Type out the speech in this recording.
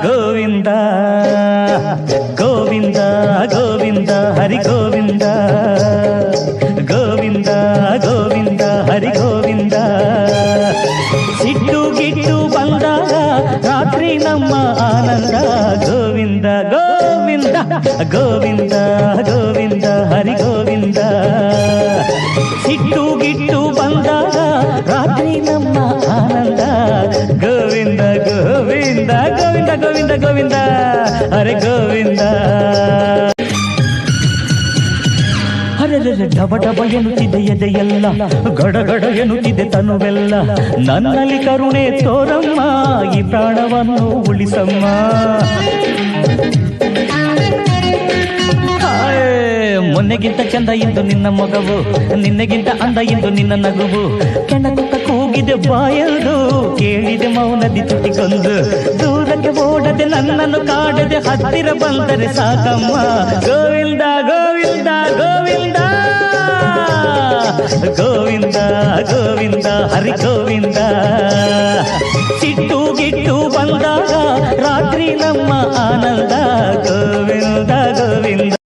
ಗೋವಿಂದ ಗೋವಿಂದ ಗೋವಿಂದ ಹರಿ ಗೋವಿಂದ ಗೋವಿಂದ ಗೋವಿಂದ ಹರಿ ಗೋವಿಂದ. ಸಿಟ್ಟು ಗಿಟ್ಟು ಬಂದಾಗ ರಾತ್ರಿ ನಮ್ಮ ಆನಂದ ಗೋವಿಂದ ಗೋವಿಂದ ಗೋವಿಂದ ಗೋವಿಂದ ಹರಿ ಗೋವಿಂದ. ಸಿಟ್ಟು ಗಿಟ್ಟು ಬಂದಾಗ ರಾತ್ರಿ ನಮ್ಮ ಆನಂದ ಗೋವಿಂದ ಗೋವಿಂದ ಗೋವಿಂದ ಗೋವಿಂದ ಗೋವಿಂದ ಹರಿ ಗೋವಿಂದ. ಡಬ ಡಬ ಎನ್ನುತ್ತಿದೆ ಎದೆಯೆಲ್ಲ, ಗಡಗಡ ಎನ್ನುತ್ತಿದೆ ತನುವೆಲ್ಲ. ನನ್ನಲ್ಲಿ ಕರುಣೆ ತೋರಮ್ಮ, ಈ ಪ್ರಾಣವನ್ನು ಉಳಿಸಮ್ಮ. ಮೊನ್ನೆಗಿಂತ ಚಂದ ಎಂದು ನಿನ್ನ ಮಗವು, ನಿನ್ನೆಗಿಂತ ಅಂದ ಎಂದು ನಿನ್ನ ನಗುವು. ಕೆಣಕುತ್ತ ಕೂಗಿದೆ ಬಾಯದು, ಕೇಳಿದೆ ಮೌನದಿ ತುಟಿಗೊಂದು. ದೂರಕ್ಕೆ ಓಡದೆ ನನ್ನನ್ನು ಕಾಡದೆ, ಹತ್ತಿರ ಬಂದರೆ ಸಾಕಮ್ಮ. ಗೋವಿಂದ ಗೋವಿಂದ ಗೋವಿಂದ ಗೋವಿಂದ ಗೋವಿಂದ ಹರಿ ಗೋವಿಂದ. ಸಿಟ್ಟು ಗಿಟ್ಟು ಬಂದಾಗ ರಾತ್ರಿ ನಮ್ಮ ಆನಂದ ಗೋವಿಂದ ಗೋವಿಂದ.